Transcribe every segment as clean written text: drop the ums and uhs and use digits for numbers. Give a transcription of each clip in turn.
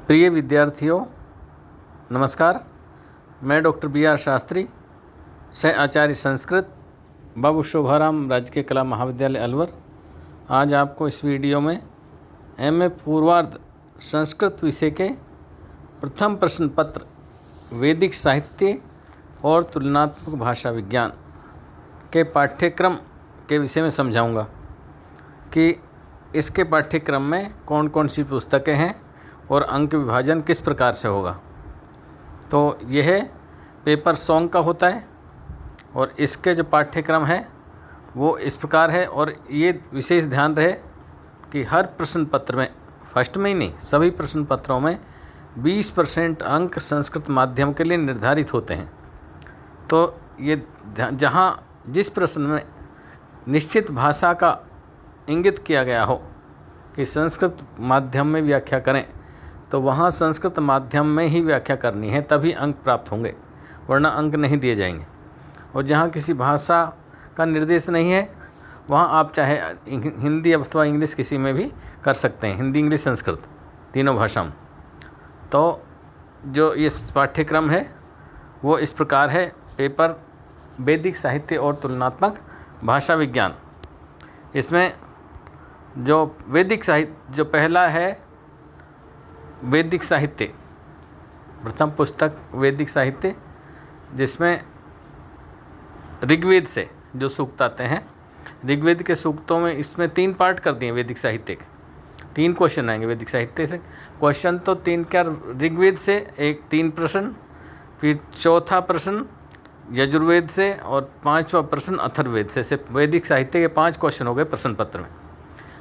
प्रिय विद्यार्थियों, नमस्कार। मैं डॉक्टर बी आर शास्त्री, सह आचार्य संस्कृत, बाबू शोभाराम राजकीय कला महाविद्यालय अलवर, आज आपको इस वीडियो में एमए पूर्वार्ध संस्कृत विषय के प्रथम प्रश्न पत्र वैदिक साहित्य और तुलनात्मक भाषा विज्ञान के पाठ्यक्रम के विषय में समझाऊंगा कि इसके पाठ्यक्रम में कौन कौन सी पुस्तकें हैं और अंक विभाजन किस प्रकार से होगा। तो यह पेपर सॉन्ग का होता है और इसके जो पाठ्यक्रम है वो इस प्रकार है। और ये विशेष ध्यान रहे कि हर प्रश्न पत्र में, फर्स्ट में ही नहीं, सभी प्रश्न पत्रों में 20% अंक संस्कृत माध्यम के लिए निर्धारित होते हैं। तो ये जहाँ जिस प्रश्न में निश्चित भाषा का इंगित किया गया हो कि संस्कृत माध्यम में व्याख्या करें, तो वहाँ संस्कृत माध्यम में ही व्याख्या करनी है, तभी अंक प्राप्त होंगे, वरना अंक नहीं दिए जाएंगे। और जहाँ किसी भाषा का निर्देश नहीं है, वहाँ आप चाहे हिंदी अथवा इंग्लिश किसी में भी कर सकते हैं, हिंदी इंग्लिश संस्कृत तीनों भाषा में। तो जो ये पाठ्यक्रम है वो इस प्रकार है। पेपर वैदिक साहित्य और तुलनात्मक भाषा विज्ञान। इसमें जो वैदिक साहित्य, जो पहला है वैदिक साहित्य, प्रथम पुस्तक वैदिक साहित्य, जिसमें ऋग्वेद से जो सूक्त आते हैं, ऋग्वेद के सूक्तों में इसमें 3 पार्ट कर दिए वैदिक साहित्य के। 3 क्वेश्चन आएंगे वैदिक साहित्य से। क्वेश्चन तो 3 क्या, ऋग्वेद से 3 प्रश्न, फिर चौथा प्रश्न यजुर्वेद से और 5वां प्रश्न अथर्ववेद से। वैदिक साहित्य के 5 क्वेश्चन हो गए प्रश्न पत्र में।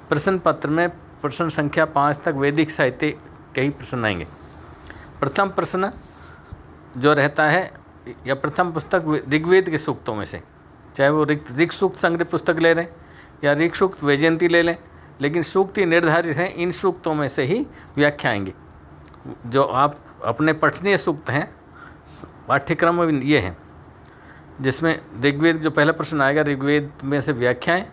प्रश्न पत्र में प्रश्न संख्या 5 तक वैदिक साहित्य के ही प्रश्न आएंगे। प्रथम प्रश्न जो रहता है, या प्रथम पुस्तक ऋग्वेद के सूक्तों में से, चाहे वो ऋग सूक्त संग्रह पुस्तक ले लें या ऋग सूक्त वैजयंती ले लें, लेकिन सूक्त निर्धारित हैं, इन सूक्तों में से ही व्याख्या आएंगी। जो आप अपने पठनीय सूक्त हैं पाठ्यक्रम में ये हैं, जिसमें ऋग्वेद जो पहला प्रश्न आएगा, ऋग्वेद में से व्याख्याएं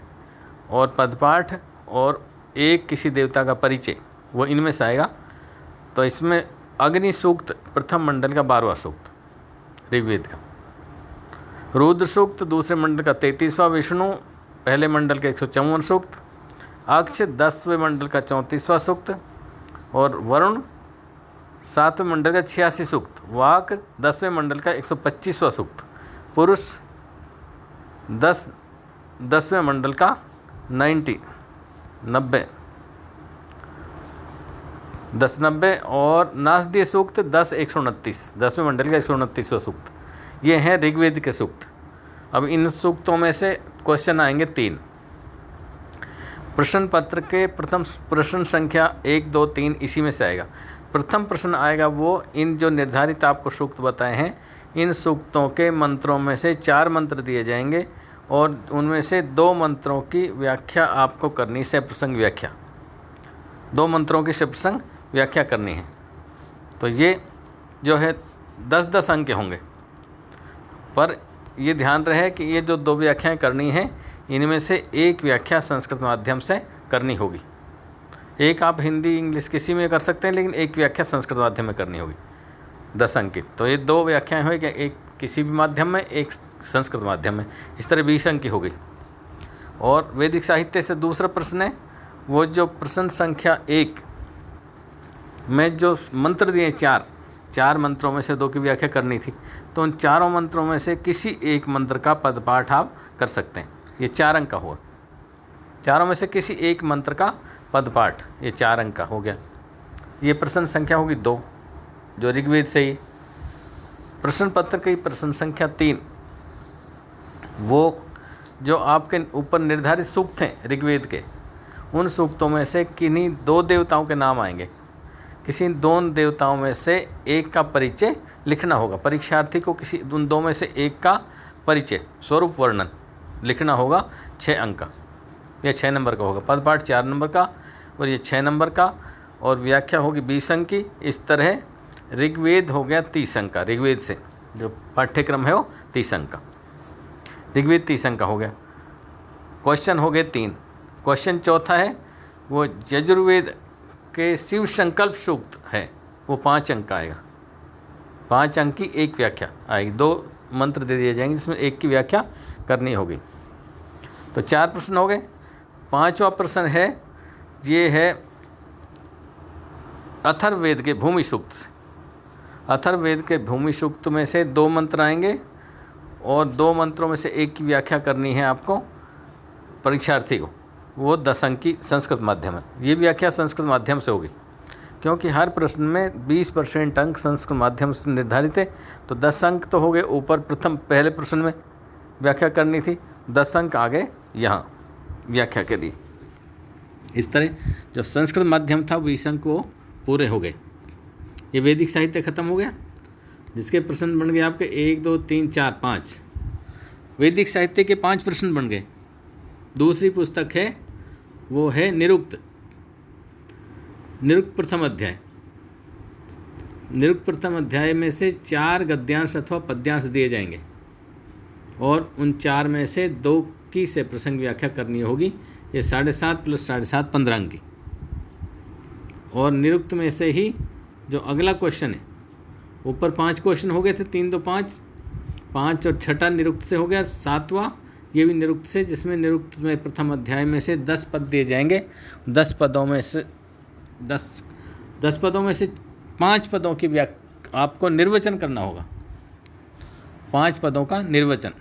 और पदपाठ और एक किसी देवता का परिचय, वो इनमें से आएगा। तो इसमें अग्नि सूक्त प्रथम मंडल का 12वां सूक्त ऋग्वेद का, रुद्र सूक्त दूसरे मंडल का 33वां, विष्णु पहले मंडल का 154वां सूक्त, अक्ष 10वें मंडल का 34वां सूक्त, और वरुण 7वें मंडल का 86 सूक्त, वाक 10वें मंडल का 125वां सूक्त, पुरुष 10वें मंडल का 90 और नासदीय सूक्त 10-129, 10वें मंडल का 129वां सूक्त। ये हैं ऋग्वेद के सूक्त। अब इन सूक्तों में से क्वेश्चन आएंगे 3। प्रश्न पत्र के प्रथम प्रश्न संख्या 1, 2, 3 इसी में से आएगा। प्रथम प्रश्न आएगा वो इन जो निर्धारित आपको सूक्त बताए हैं, इन सूक्तों के मंत्रों में से 4 मंत्र दिए जाएंगे और उनमें से 2 मंत्रों की व्याख्या आपको करनी, से प्रसंग व्याख्या, 2 मंत्रों की से प्रसंग व्याख्या करनी है। तो ये जो है 10-10 अंक होंगे। पर ये ध्यान रहे कि ये जो 2 व्याख्याएं करनी हैं, इनमें से एक व्याख्या संस्कृत माध्यम से करनी होगी। एक आप हिंदी इंग्लिश किसी में कर सकते हैं, लेकिन एक व्याख्या संस्कृत माध्यम में करनी होगी 10 अंक की। तो ये 2 व्याख्याएं हुई कि एक किसी भी माध्यम में, एक संस्कृत माध्यम में, इस तरह 20 अंक की हो गई। और वैदिक साहित्य से दूसरा प्रश्न है वो जो प्रश्न संख्या 1 में जो मंत्र दिए 4 मंत्रों में से 2 की व्याख्या करनी थी, तो उन 4 मंत्रों में से किसी एक मंत्र का पदपाठ आप कर सकते हैं। ये 4 अंक का हुआ। 4 में से किसी एक मंत्र का पदपाठ, ये 4 अंक का हो गया। ये प्रश्न संख्या होगी 2 जो ऋग्वेद से ही। प्रश्न पत्र की प्रश्न संख्या 3 वो जो आपके ऊपर निर्धारित सूक्त हैं ऋग्वेद के, उन सूक्तों में से किन्हीं 2 देवताओं के नाम आएंगे। किसी 2 देवताओं में से एक का परिचय लिखना होगा। परीक्षार्थी को किसी उन 2 में से एक का परिचय, स्वरूप वर्णन लिखना होगा। 6 अंक का, यह 6 नंबर का होगा। पदपाठ 4 नंबर का और ये 6 नंबर का, और व्याख्या होगी 20 अंक की। इस तरह ऋग्वेद हो गया 30 अंक का। ऋग्वेद से जो पाठ्यक्रम है वो 30 अंक का, ऋग्वेद 30 अंक का हो गया। क्वेश्चन हो गए 3। क्वेश्चन चौथा है वो यजुर्वेद के शिव संकल्प सूक्त है, वो 5 अंक का आएगा। 5 अंक की एक व्याख्या आएगी। 2 मंत्र दे दिए जाएंगे जिसमें एक की व्याख्या करनी होगी। तो 4 प्रश्न हो गए। 5वां प्रश्न है, ये है अथर्ववेद के भूमि सूक्त से। अथर्ववेद के भूमि सूक्त में से 2 मंत्र आएंगे और 2 मंत्रों में से एक की व्याख्या करनी है आपको परीक्षार्थी को। वो 10 अंक की संस्कृत माध्यम है। ये व्याख्या संस्कृत माध्यम से होगी क्योंकि हर प्रश्न में 20% अंक संस्कृत माध्यम से निर्धारित है। तो 10 अंक तो हो गए ऊपर पहले प्रश्न में व्याख्या करनी थी, 10 अंक आ गए यहाँ व्याख्या के लिए। इस तरह जो संस्कृत माध्यम था 20 अंक वो पूरे हो गए। ये वैदिक साहित्य खत्म हो गया, जिसके प्रश्न बन गए आपके 1 2 3 4 5। वैदिक साहित्य के 5 प्रश्न बन गए। दूसरी पुस्तक है वो है निरुक्त। निरुक्त प्रथम अध्याय। निरुक्त प्रथम अध्याय में से 4 गद्यांश अथवा पद्यांश दिए जाएंगे और उन 4 में से 2 की से प्रसंग व्याख्या करनी होगी। ये 7.5 + 7.5 15 अंक की। और निरुक्त में से ही जो अगला क्वेश्चन है, ऊपर 5 क्वेश्चन हो गए थे, 3 2 5 5 और छठा निरुक्त से हो गया। 7वां ये भी निरुक्त से, जिसमें निरुक्त में प्रथम अध्याय में से 10 पद दिए जाएंगे। 10 पदों में से 10 पदों में से 5 पदों की आपको निर्वचन करना होगा। 5 पदों का निर्वचन।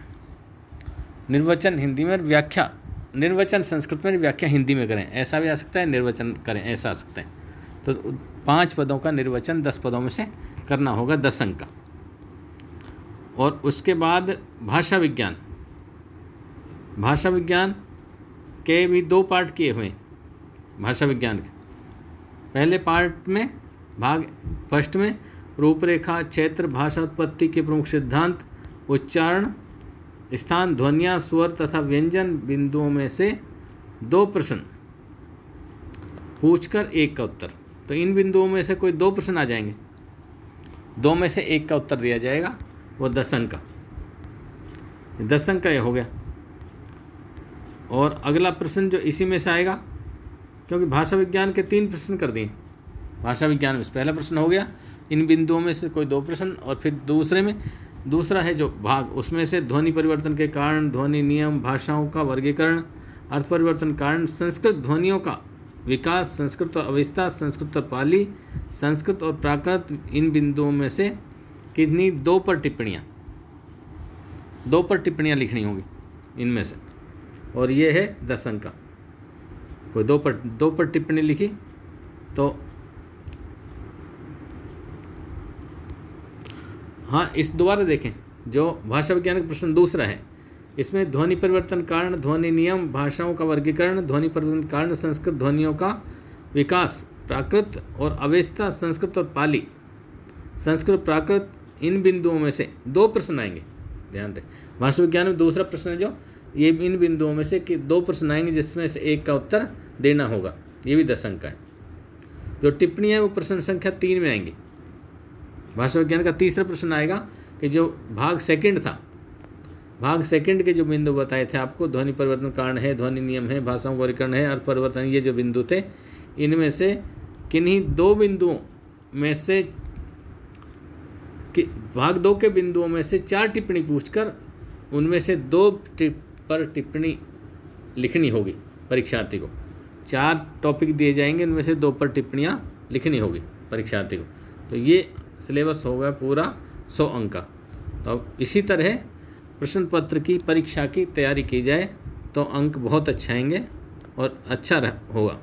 निर्वचन हिंदी में, व्याख्या निर्वचन संस्कृत में, व्याख्या हिंदी में करें, ऐसा भी आ सकता है। निर्वचन करें ऐसा आ सकता है। तो 5 पदों का निर्वचन 10 पदों में से करना होगा, 10 अंक का। और उसके बाद भाषा विज्ञान। भाषा विज्ञान के भी 2 पार्ट किए हुए हैं। भाषा विज्ञान के पहले पार्ट में, भाग फर्स्ट में, रूपरेखा, क्षेत्र, भाषा उत्पत्ति के प्रमुख सिद्धांत, उच्चारण, स्थान, ध्वनियाँ, स्वर तथा व्यंजन बिंदुओं में से 2 प्रश्न पूछकर 1 का उत्तर। तो इन बिंदुओं में से कोई 2 प्रश्न आ जाएंगे, 2 में से 1 का उत्तर दिया जाएगा, वो 10 अंक का। 10 अंक का ये हो गया। और अगला प्रश्न जो इसी में से आएगा, क्योंकि भाषा विज्ञान के 3 प्रश्न कर दिए। भाषा विज्ञान में पहला प्रश्न हो गया, इन बिंदुओं में से कोई 2 प्रश्न। और फिर दूसरा है जो भाग, उसमें से ध्वनि परिवर्तन के कारण, ध्वनि नियम, भाषाओं का वर्गीकरण, अर्थ परिवर्तन कारण, संस्कृत ध्वनियों का विकास, संस्कृत और अवस्था, संस्कृत और पाली, संस्कृत और प्राकृत। इन बिंदुओं में से कितनी 2 पर टिप्पणियाँ लिखनी होगी इनमें से। और ये है 10 अंक का। कोई 2 पर टिप्पणी लिखी तो हाँ, इस दोबारा देखें, जो भाषा विज्ञान का प्रश्न दूसरा है, इसमें ध्वनि परिवर्तन कारण, ध्वनि नियम, भाषाओं का वर्गीकरण, ध्वनि परिवर्तन कारण, संस्कृत ध्वनियों का विकास, प्राकृत और अवस्था, संस्कृत और पाली, संस्कृत प्राकृत। इन बिंदुओं में से 2 प्रश्न आएंगे, ध्यान दें। भाषा विज्ञान में दूसरा प्रश्न जो ये इन बिंदुओं में से कि 2 प्रश्न आएंगे, जिसमें से 1 का उत्तर देना होगा। ये भी 10 अंक का है। जो टिप्पणी है वो प्रश्न संख्या 3 में आएंगी। भाषा विज्ञान का तीसरा प्रश्न आएगा कि जो भाग सेकंड था, भाग सेकंड के जो बिंदु बताए थे आपको, ध्वनि परिवर्तन कारण है, ध्वनि नियम है, भाषाओं का वर्गीकरण है, अर्थ परिवर्तन, ये जो बिंदु थे, इनमें से किन्हीं 2 बिंदुओं में से भाग 2 के बिंदुओं में से 4 टिप्पणी पूछकर उनमें से 2 पर टिप्पणी लिखनी होगी परीक्षार्थी को। 4 टॉपिक दिए जाएंगे, उनमें से 2 पर टिप्पणियाँ लिखनी होगी परीक्षार्थी को। तो ये सिलेबस होगा पूरा 100 अंक का। तो अब इसी तरह प्रश्न पत्र की परीक्षा की तैयारी की जाए तो अंक बहुत अच्छे आएंगे और अच्छा होगा।